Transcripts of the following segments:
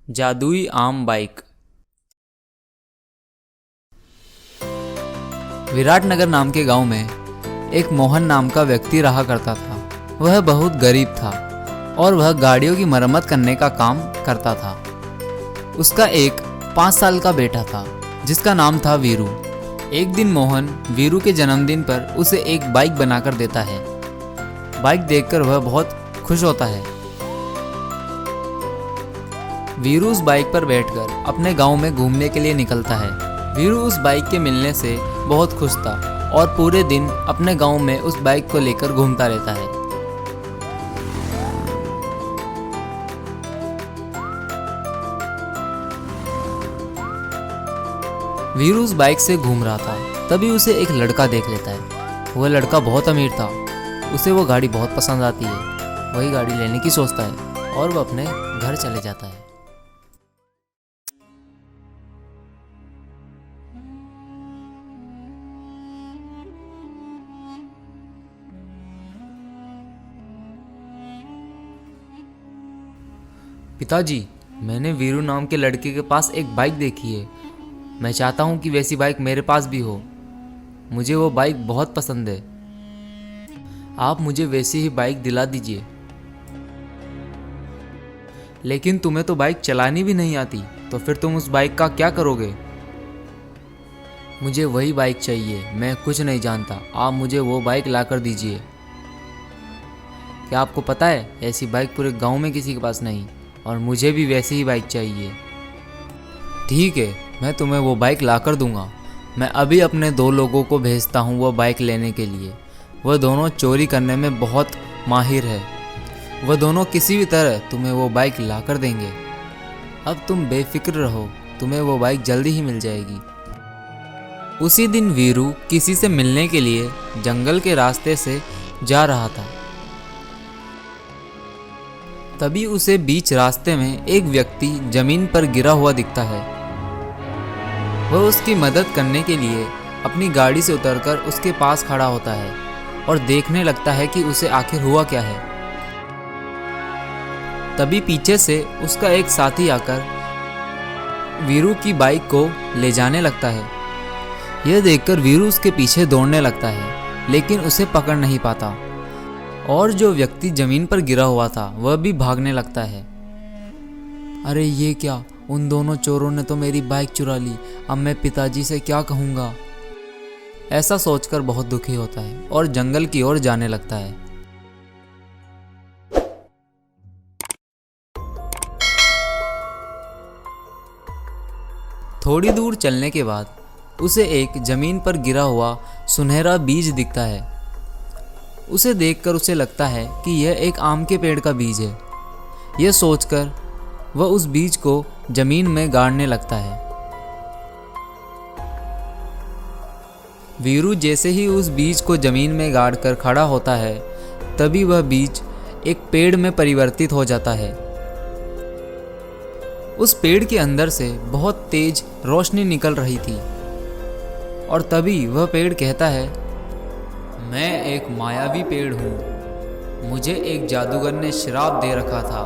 जादुई आम बाइक। विराटनगर नाम के गांव में एक मोहन नाम का व्यक्ति रहा करता था। वह बहुत गरीब था और वह गाड़ियों की मरम्मत करने का काम करता था। उसका एक 5 साल का बेटा था जिसका नाम था वीरू। एक दिन मोहन वीरू के जन्मदिन पर उसे एक बाइक बनाकर देता है। बाइक देखकर वह बहुत खुश होता है। वीरू उस बाइक पर बैठकर अपने गांव में घूमने के लिए निकलता है। वीरू उस बाइक के मिलने से बहुत खुश था और पूरे दिन अपने गांव में उस बाइक को लेकर घूमता रहता है। वीरू उस बाइक से घूम रहा था, तभी उसे एक लड़का देख लेता है। वह लड़का बहुत अमीर था। उसे वो गाड़ी बहुत पसंद आती है। वही गाड़ी लेने की सोचता है और वह अपने घर चले जाता है। पिताजी, मैंने वीरू नाम के लड़के के पास एक बाइक देखी है। मैं चाहता हूँ कि वैसी बाइक मेरे पास भी हो। मुझे वो बाइक बहुत पसंद है। आप मुझे वैसी ही बाइक दिला दीजिए। लेकिन तुम्हें तो बाइक चलानी भी नहीं आती, तो फिर तुम उस बाइक का क्या करोगे? मुझे वही बाइक चाहिए। मैं कुछ नहीं जानता। आप मुझे वो बाइक ला कर दीजिए। क्या आपको पता है, ऐसी बाइक पूरे गांव में किसी के पास नहीं, और मुझे भी वैसी ही बाइक चाहिए। ठीक है, मैं तुम्हें वो बाइक ला कर दूंगा। मैं अभी अपने 2 लोगों को भेजता हूँ वो बाइक लेने के लिए। वह दोनों चोरी करने में बहुत माहिर है। वह दोनों किसी भी तरह तुम्हें वो बाइक ला कर देंगे। अब तुम बेफिक्र रहो, तुम्हें वो बाइक जल्दी ही मिल जाएगी। उसी दिन वीरू किसी से मिलने के लिए जंगल के रास्ते से जा रहा था। तभी उसे बीच रास्ते में एक व्यक्ति जमीन पर गिरा हुआ दिखता है। वह उसकी मदद करने के लिए अपनी गाड़ी से उतरकर उसके पास खड़ा होता है और देखने लगता है कि उसे आखिर हुआ क्या है। तभी पीछे से उसका एक साथी आकर वीरू की बाइक को ले जाने लगता है। यह देखकर वीरू उसके पीछे दौड़ने लगता है, लेकिन उसे पकड़ नहीं पाता। और जो व्यक्ति जमीन पर गिरा हुआ था वह भी भागने लगता है। अरे ये क्या, उन दोनों चोरों ने तो मेरी बाइक चुरा ली। अब मैं पिताजी से क्या कहूँगा? ऐसा सोचकर बहुत दुखी होता है और जंगल की ओर जाने लगता है। थोड़ी दूर चलने के बाद उसे एक जमीन पर गिरा हुआ सुनहरा बीज दिखता है। उसे देखकर उसे लगता है कि यह एक आम के पेड़ का बीज है। यह सोचकर वह उस बीज को जमीन में गाड़ने लगता है। वीरू जैसे ही उस बीज को जमीन में गाड़कर खड़ा होता है, तभी वह बीज एक पेड़ में परिवर्तित हो जाता है। उस पेड़ के अंदर से बहुत तेज रोशनी निकल रही थी और तभी वह पेड़ कहता है, मैं एक मायावी पेड़ हूँ। मुझे एक जादूगर ने श्राप दे रखा था,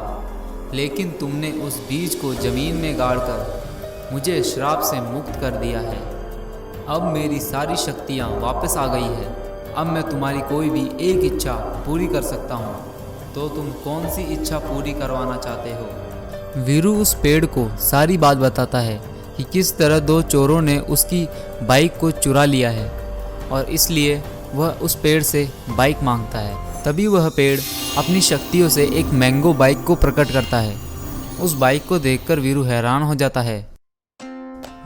लेकिन तुमने उस बीज को जमीन में गाड़कर मुझे श्राप से मुक्त कर दिया है। अब मेरी सारी शक्तियाँ वापस आ गई है। अब मैं तुम्हारी कोई भी एक इच्छा पूरी कर सकता हूँ। तो तुम कौन सी इच्छा पूरी करवाना चाहते हो? वीरू उस पेड़ को सारी बात बताता है कि किस तरह 2 चोरों ने उसकी बाइक को चुरा लिया है और इसलिए वह उस पेड़ से बाइक मांगता है। तभी वह पेड़ अपनी शक्तियों से एक मैंगो बाइक को प्रकट करता है। उस बाइक को देखकर वीरू हैरान हो जाता है।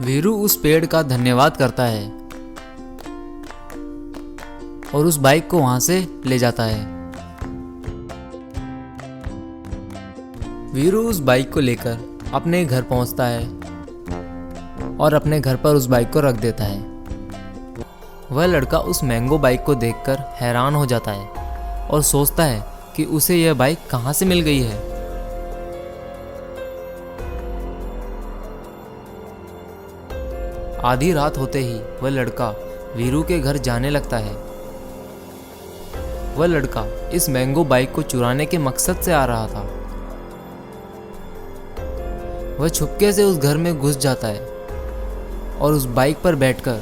वीरू उस पेड़ का धन्यवाद करता है और उस बाइक को वहां से ले जाता है। वीरू उस बाइक को लेकर अपने घर पहुंचता है और अपने घर पर उस बाइक को रख देता है। वह लड़का उस मैंगो बाइक को देखकर हैरान हो जाता है और सोचता है कि उसे यह बाइक कहाँ से मिल गई है। आधी रात होते ही वह लड़का वीरू के घर जाने लगता है। वह लड़का इस मैंगो बाइक को चुराने के मकसद से आ रहा था। वह छुपके से उस घर में घुस जाता है और उस बाइक पर बैठकर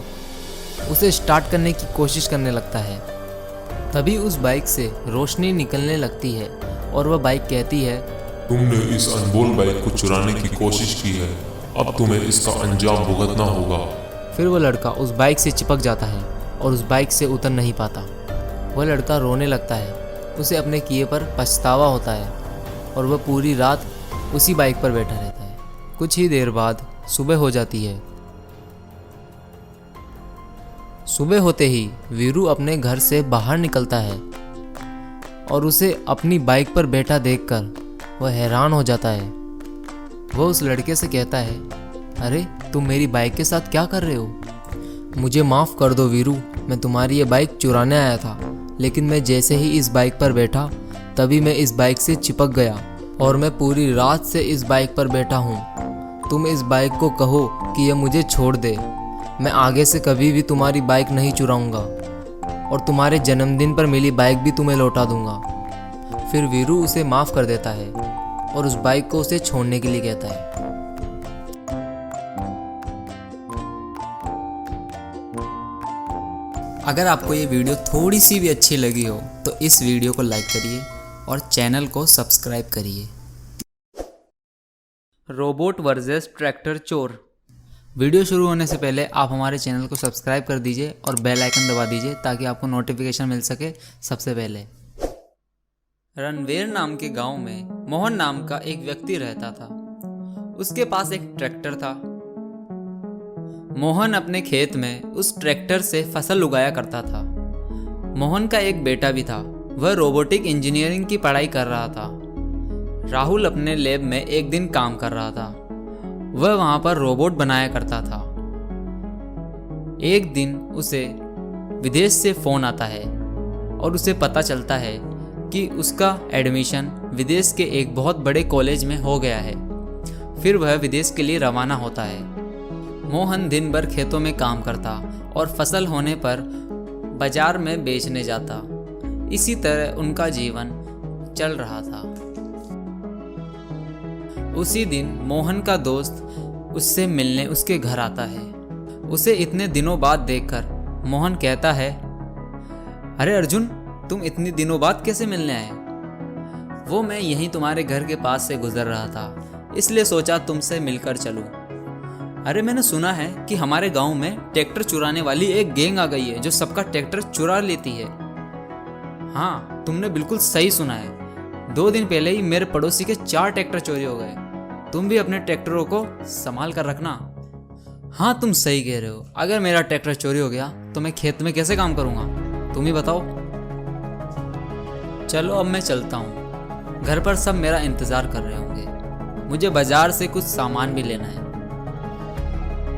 उसे स्टार्ट करने की कोशिश करने लगता है। तभी उस बाइक से रोशनी निकलने लगती है और वह बाइक कहती है, तुमने इस अनमोल बाइक को चुराने की कोशिश की है, अब तुम्हें इसका अंजाम भुगतना होगा। फिर वह लड़का उस बाइक से चिपक जाता है और उस बाइक से उतर नहीं पाता। वह लड़का रोने लगता है, उसे अपने किए पर पछतावा होता है और वह पूरी रात उसी बाइक पर बैठा रहता है। कुछ ही देर बाद सुबह हो जाती है। सुबह होते ही वीरू अपने घर से बाहर निकलता है और उसे अपनी बाइक पर बैठा देखकर वह हैरान हो जाता है। वह उस लड़के से कहता है, अरे तुम मेरी बाइक के साथ क्या कर रहे हो? मुझे माफ़ कर दो वीरू, मैं तुम्हारी ये बाइक चुराने आया था, लेकिन मैं जैसे ही इस बाइक पर बैठा तभी मैं इस बाइक से चिपक गया और मैं पूरी रात से इस बाइक पर बैठा हूँ। तुम इस बाइक को कहो कि यह मुझे छोड़ दे, मैं आगे से कभी भी तुम्हारी बाइक नहीं चुराऊंगा और तुम्हारे जन्मदिन पर मिली बाइक भी तुम्हें लौटा दूंगा। फिर वीरू उसे माफ़ कर देता है और उस बाइक को उसे छोड़ने के लिए कहता है। अगर आपको ये वीडियो थोड़ी सी भी अच्छी लगी हो तो इस वीडियो को लाइक करिए और चैनल को सब्सक्राइब करिए। रोबोट वर्सेस ट्रैक्टर चोर। वीडियो शुरू होने से पहले आप हमारे चैनल को सब्सक्राइब कर दीजिए और बेल आइकन दबा दीजिए ताकि आपको नोटिफिकेशन मिल सके सबसे पहले। रणवीर नाम के गांव में मोहन नाम का एक व्यक्ति रहता था। उसके पास एक ट्रैक्टर था। मोहन अपने खेत में उस ट्रैक्टर से फसल उगाया करता था। मोहन का एक बेटा भी था, वह रोबोटिक इंजीनियरिंग की पढ़ाई कर रहा था। राहुल अपने लैब में एक दिन काम कर रहा था। वह वहाँ पर रोबोट बनाया करता था। एक दिन उसे विदेश से फ़ोन आता है और उसे पता चलता है कि उसका एडमिशन विदेश के एक बहुत बड़े कॉलेज में हो गया है। फिर वह विदेश के लिए रवाना होता है। मोहन दिन भर खेतों में काम करता और फसल होने पर बाजार में बेचने जाता। इसी तरह उनका जीवन चल रहा था। उसी दिन मोहन का दोस्त उससे मिलने उसके घर आता है। उसे इतने दिनों बाद देखकर मोहन कहता है, अरे अर्जुन, तुम इतने दिनों बाद कैसे मिलने आए? वो मैं यहीं तुम्हारे घर के पास से गुजर रहा था, इसलिए सोचा तुमसे मिलकर चलूं। अरे मैंने सुना है कि हमारे गांव में ट्रैक्टर चुराने वाली एक गैंग आ गई है जो सबका ट्रैक्टर चुरा लेती है। हाँ, तुमने बिल्कुल सही सुना है। 2 दिन पहले ही मेरे पड़ोसी के 4 ट्रैक्टर चोरी हो गए। तुम भी अपने ट्रैक्टरों को संभाल कर रखना। हाँ, तुम सही कह रहे हो। अगर मेरा ट्रैक्टर चोरी हो गया तो मैं खेत में कैसे काम करूँगा, तुम ही बताओ। चलो अब मैं चलता हूँ। घर पर सब मेरा इंतज़ार कर रहे होंगे। मुझे बाजार से कुछ सामान भी लेना है,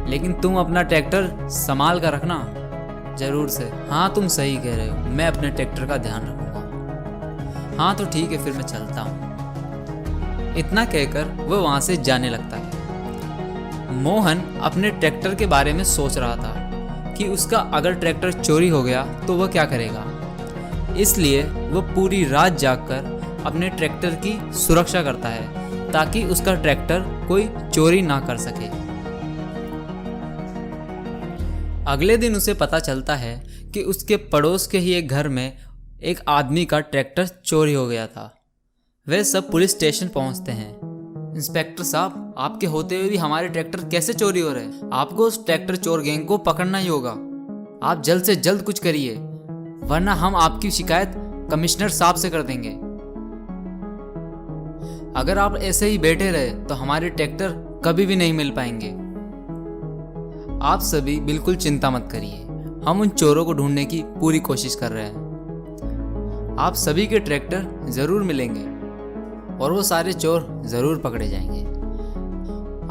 लेकिन तुम अपना ट्रैक्टर संभाल कर रखना जरूर से। हाँ, तुम सही कह रहे हो, मैं अपने ट्रैक्टर का ध्यान रखूँगा। हाँ तो ठीक है, फिर मैं चलता हूँ। इतना कहकर वह वहाँ से जाने लगता है। मोहन अपने ट्रैक्टर के बारे में सोच रहा था कि उसका अगर ट्रैक्टर चोरी हो गया तो वह क्या करेगा। इसलिए वह पूरी रात जागकर अपने ट्रैक्टर की सुरक्षा करता है ताकि उसका ट्रैक्टर कोई चोरी ना कर सके। अगले दिन उसे पता चलता है कि उसके पड़ोस के ही एक घर में एक आदमी का ट्रैक्टर चोरी हो गया था। वे सब पुलिस स्टेशन पहुंचते हैं। इंस्पेक्टर साहब, आपके होते हुए भी हमारे ट्रैक्टर कैसे चोरी हो रहे हैं? आपको उस ट्रैक्टर चोर गैंग को पकड़ना ही होगा। आप जल्द से जल्द कुछ करिए, वरना हम आपकी शिकायत कमिश्नर साहब से कर देंगे। अगर आप ऐसे ही बैठे रहे तो हमारे ट्रैक्टर कभी भी नहीं मिल पाएंगे। आप सभी बिल्कुल चिंता मत करिए, हम उन चोरों को ढूंढने की पूरी कोशिश कर रहे हैं। आप सभी के ट्रैक्टर जरूर मिलेंगे और वो सारे चोर जरूर पकड़े जाएंगे।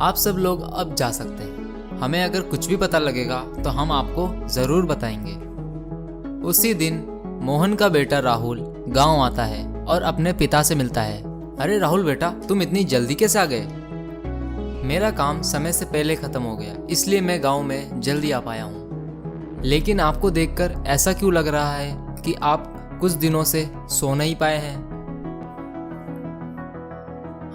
आप सब लोग अब जा सकते हैं। हमें अगर कुछ भी पता लगेगा तो हम आपको जरूर बताएंगे। उसी दिन मोहन का बेटा राहुल गांव आता है और अपने पिता से मिलता है। अरे राहुल बेटा, तुम इतनी जल्दी कैसे आ गए? मेरा काम समय से पहले खत्म हो गया, इसलिए मैं गांव में जल्दी आ पाया हूँ। लेकिन आपको देखकर ऐसा क्यों लग रहा है कि आप कुछ दिनों से सो नहीं पाए हैं?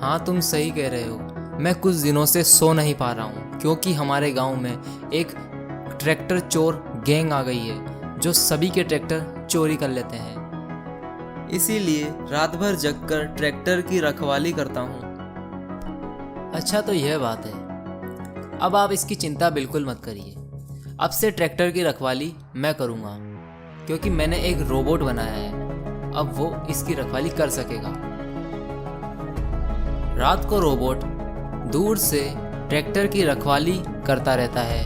हाँ, तुम सही कह रहे हो, मैं कुछ दिनों से सो नहीं पा रहा हूँ क्योंकि हमारे गांव में एक ट्रैक्टर चोर गैंग आ गई है जो सभी के ट्रैक्टर चोरी कर लेते हैं। इसीलिए रात भर जगकर ट्रैक्टर की रखवाली करता हूँ। अच्छा तो यह बात है। अब आप इसकी चिंता बिल्कुल मत करिए। अब से ट्रैक्टर की रखवाली मैं करूँगा क्योंकि मैंने एक रोबोट बनाया है। अब वो इसकी रखवाली कर सकेगा। रात को रोबोट दूर से ट्रैक्टर की रखवाली करता रहता है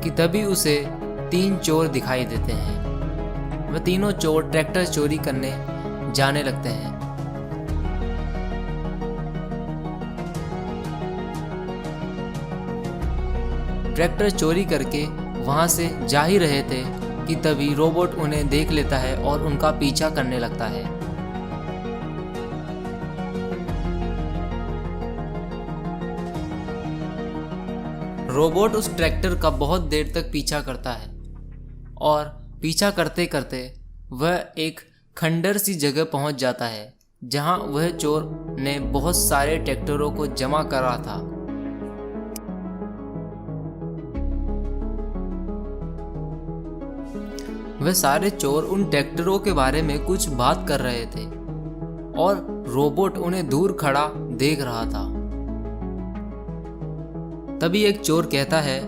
कि तभी उसे 3 चोर दिखाई देते हैं। वह तीनों चोर ट्रैक्टर चोरी करने जाने लगते हैं। ट्रैक्टर चोरी करके वहां से जा ही रहे थे कि तभी रोबोट उन्हें देख लेता है और उनका पीछा करने लगता है। रोबोट उस ट्रैक्टर का बहुत देर तक पीछा करता है और पीछा करते करते वह एक खंडर सी जगह पहुंच जाता है जहां वह चोर ने बहुत सारे ट्रैक्टरों को जमा करा था। वह सारे चोर उन ट्रैक्टरों के बारे में कुछ बात कर रहे थे और रोबोट उन्हें दूर खड़ा देख रहा था। तभी एक चोर कहता है,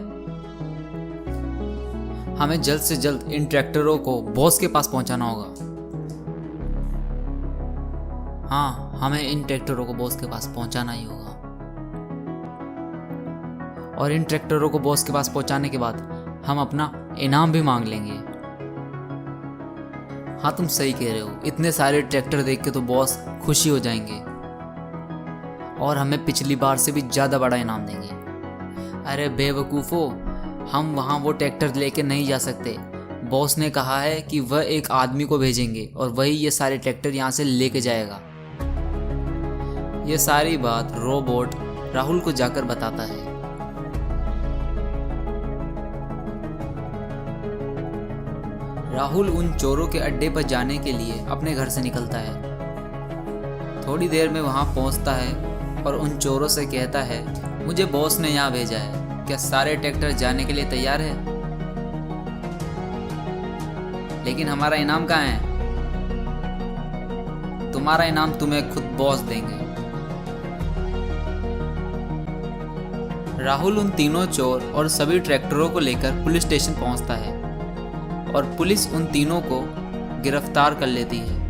हमें जल्द से जल्द इन ट्रैक्टरों को बॉस के पास पहुंचाना होगा। हाँ, हमें इन ट्रैक्टरों को बॉस के पास पहुंचाना ही होगा। और इन ट्रैक्टरों को बॉस के पास पहुंचाने के बाद हम अपना इनाम भी मांग लेंगे। हाँ, तुम सही कह रहे हो। इतने सारे ट्रैक्टर देख के तो बॉस खुशी हो जाएंगे और हमें पिछली बार से भी ज़्यादा बड़ा इनाम देंगे। अरे बेवकूफ़ो, हम वहाँ वो ट्रैक्टर लेके नहीं जा सकते। बॉस ने कहा है कि वह एक आदमी को भेजेंगे और वही ये सारे ट्रैक्टर यहाँ से लेके जाएगा। ये सारी बात रोबोट राहुल को जाकर बताता है। राहुल उन चोरों के अड्डे पर जाने के लिए अपने घर से निकलता है। थोड़ी देर में वहाँ पहुँचता है और उन चोरों से कहता है, मुझे बॉस ने यहाँ भेजा है। क्या सारे ट्रैक्टर जाने के लिए तैयार है? लेकिन हमारा इनाम कहाँ है? तुम्हारा इनाम तुम्हें खुद बॉस देंगे। राहुल उन तीनों चोर और सभी ट्रैक्टरों को लेकर पुलिस स्टेशन पहुंचता है और पुलिस उन तीनों को गिरफ्तार कर लेती है।